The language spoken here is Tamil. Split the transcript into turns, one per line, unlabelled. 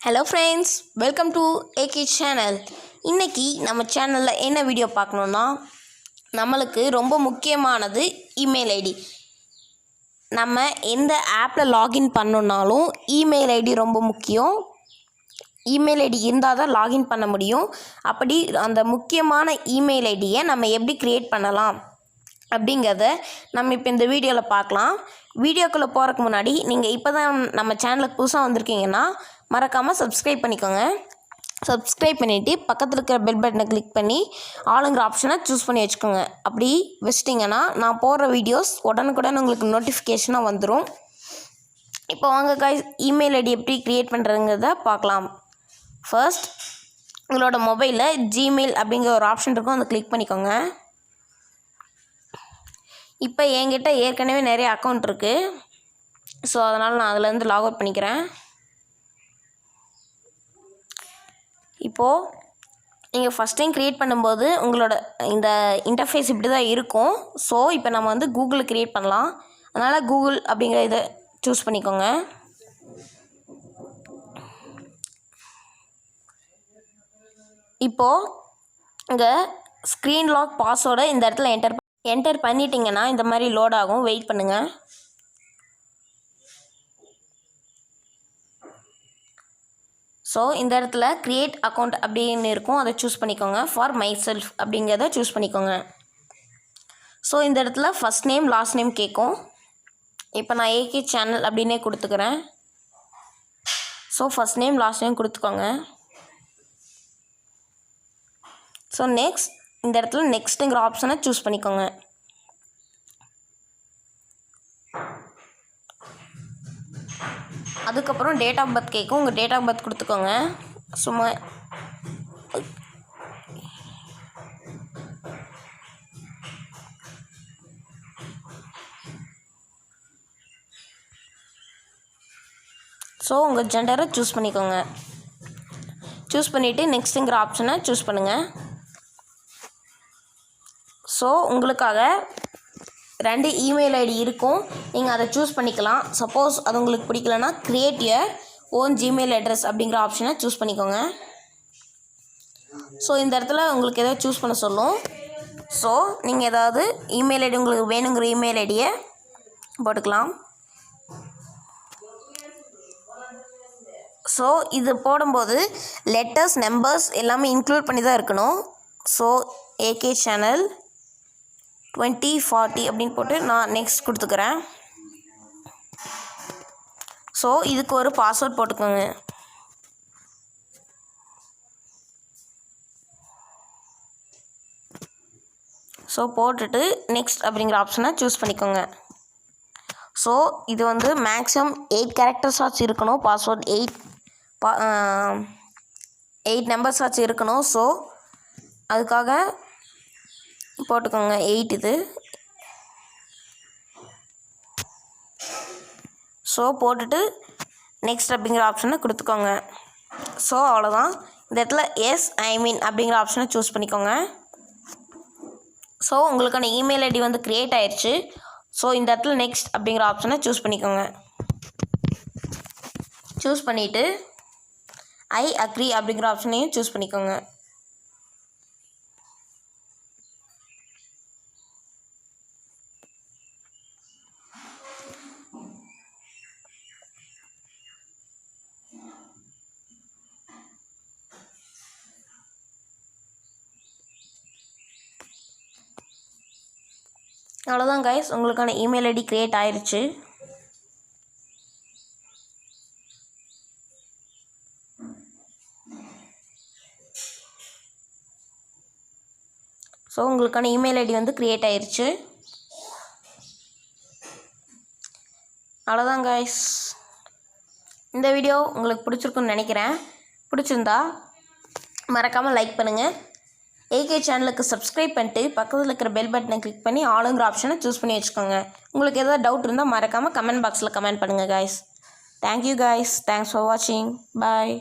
Hello friends, welcome to AK channel. இன்றைக்கி நம்ம சேனலில் என்ன வீடியோ பார்க்கணுன்னா, நம்மளுக்கு ரொம்ப முக்கியமானது இமெயில் ஐடி. நம்ம எந்த ஆப்பில் லாகின் பண்ணணுன்னாலும் இமெயில் ஐடி ரொம்ப முக்கியம். இமெயில் ஐடி இருந்தால் தான் லாகின் பண்ண முடியும். அப்படி அந்த முக்கியமான இமெயில் ஐடியை நம்ம எப்படி க்ரியேட் பண்ணலாம் அப்படிங்கிறத நம்ம இப்போ இந்த வீடியோவில் பார்க்கலாம். வீடியோக்குள்ளே போகிறதுக்கு முன்னாடி நீங்கள் இப்போ தான் நம்ம சேனலுக்கு புதுசாக வந்திருக்கீங்கன்னா மறக்காமல் சப்ஸ்கிரைப் பண்ணிக்கோங்க. சப்ஸ்கிரைப் பண்ணிவிட்டு பக்கத்தில் இருக்கிற பெல் பட்டனை கிளிக் பண்ணி ஆளுங்கிற ஆப்ஷனை சூஸ் பண்ணி வச்சுக்கோங்க. அப்படி வச்சிட்டிங்கன்னா நான் போடுற வீடியோஸ் உடனுக்குடன் உங்களுக்கு நோட்டிஃபிகேஷனாக வந்துடும். இப்போ வாங்க guys, இமெயில் ஐடி எப்படி க்ரியேட் பண்ணுறதுங்கிறத பார்க்கலாம். ஃபர்ஸ்ட் உங்களோட மொபைலில் ஜிமெயில் அப்படிங்கிற ஒரு ஆப்ஷன் இருக்கும், அதை கிளிக் பண்ணிக்கோங்க. இப்போ என்கிட்ட ஏற்கனவே நிறைய அக்கௌண்ட் இருக்குது, ஸோ அதனால் நான் அதிலேருந்து லாக் அவுட் பண்ணிக்கிறேன். இப்போது நீங்கள் ஃபஸ்ட் டைம் க்ரியேட் பண்ணும்போது உங்களோட இந்த இன்டர்ஃபேஸ் இப்படி தான் இருக்கும். ஸோ இப்போ நம்ம வந்து கூகுளில் க்ரியேட் பண்ணலாம். அதனால் கூகுள் அப்படிங்கிற இதை சூஸ் பண்ணிக்கோங்க. இப்போது இங்கே ஸ்க்ரீன் லாக் பாஸ்வேர்டை இந்த இடத்துல என்டர் பண்ணிட்டீங்கன்னா இந்த மாதிரி லோட் ஆகும். வெயிட் பண்ணுங்கள். ஸோ இந்த இடத்துல க்ரியேட் அக்கௌண்ட் அப்படின்னு இருக்கும், அதை சூஸ் பண்ணிக்கோங்க. ஃபார் மை செல்ஃப் அப்படிங்கிறத சூஸ் பண்ணிக்கோங்க. ஸோ இந்த இடத்துல ஃபஸ்ட் நேம் லாஸ்ட் நேம் கேட்கும். இப்போ நான் ஏகே சேனல் அப்படின்னே கொடுத்துக்கிறேன். So first name last name கொடுத்துக்கோங்க. ஸோ நெக்ஸ்ட் இந்த இடத்துல நெக்ஸ்ட்டுங்கிற ஆப்ஷனை சூஸ் பண்ணிக்கோங்க. அதுக்கப்புறம் டேட் ஆஃப் பர்த் கேட்கும், உங்கள் டேட் ஆஃப் பர்த் கொடுத்துக்கோங்க. சும்மா ஸோ உங்கள் ஜெண்டரை சூஸ் பண்ணிக்கோங்க. சூஸ் பண்ணிவிட்டு நெக்ஸ்ட்டுங்கிற ஆப்ஷனை சூஸ் பண்ணுங்கள். ஸோ உங்களுக்காக 2 இமெயில் ஐடி இருக்கும், நீங்கள் அதை சூஸ் பண்ணிக்கலாம். சப்போஸ் அது உங்களுக்கு பிடிக்கலன்னா create your own Gmail address அப்படிங்கிற ஆப்ஷனை சூஸ் பண்ணிக்கோங்க. ஸோ இந்த இடத்துல உங்களுக்கு எதாவது சூஸ் பண்ண சொல்லும். ஸோ நீங்கள் ஏதாவது இமெயில் ஐடி உங்களுக்கு வேணுங்கிற இமெயில் ஐடியை போட்டுக்கலாம். ஸோ இது போடும்போது லெட்டர்ஸ் நம்பர்ஸ் எல்லாமே இன்க்ளூட் பண்ணி தான் இருக்கணும். ஸோ ஏகே சேனல் 2040 அப்படின்னு போட்டு நான் நெக்ஸ்ட் கொடுத்துக்கிறேன். ஸோ இதுக்கு ஒரு பாஸ்வேர்ட் போட்டுக்கோங்க. ஸோ போட்டுட்டு நெக்ஸ்ட் அப்படிங்கிற ஆப்ஷனை சூஸ் பண்ணிக்கோங்க. ஸோ இது வந்து மேக்ஸிமம் 8 கேரக்டர்ஸ் ஆச்சு இருக்கணும். பாஸ்வேர்ட் 8 நம்பர்ஸ் ஆச்சு இருக்கணும். ஸோ அதுக்காக போட்டுக்கோங்க 8 இது. ஸோ போட்டுட்டு நெக்ஸ்ட் அப்படிங்கிற ஆப்ஷனை கொடுத்துக்கோங்க. ஸோ அவ்வளோதான். இந்த இடத்துல எஸ் ஐ மீன் அப்படிங்கிற ஆப்ஷனை சூஸ் பண்ணிக்கோங்க. ஸோ உங்களுக்கான இமெயில் ஐடி வந்து க்ரியேட் ஆயிடுச்சு. ஸோ இந்த இடத்துல நெக்ஸ்ட் அப்படிங்கிற ஆப்ஷனை சூஸ் பண்ணிக்கோங்க. சூஸ் பண்ணிவிட்டு ஐ அக்ரி அப்படிங்கிற ஆப்ஷனையும் சூஸ் பண்ணிக்கோங்க. அவ்வளோதான் கைஸ், உங்களுக்கான இமெயில் ஐடி க்ரியேட் ஆயிடுச்சு. ஸோ உங்களுக்கான இமெயில் ஐடி வந்து க்ரியேட் ஆயிடுச்சு. அவ்வளோதான் கைஸ். இந்த வீடியோ உங்களுக்கு பிடிச்சிருக்குன்னு நினைக்கிறேன். பிடிச்சிருந்தா மறக்காமல் லைக் பண்ணுங்கள். ஏகே சேனலுக்கு சப்ஸ்கிரைப் பண்ணிட்டு பக்கத்தில் இருக்கிற பெல் பட்டனை கிளிக் பண்ணி ஆளுங்கிற ஆப்ஷனை சூஸ் பண்ணி வச்சுக்கோங்க. உங்களுக்கு எதாவது டவுட் இருந்தால் மறக்காமல் கமெண்ட் பாக்ஸில் கமெண்ட் பண்ணுங்கள் guys. Thank you guys. Thanks for வாட்சிங். பாய்.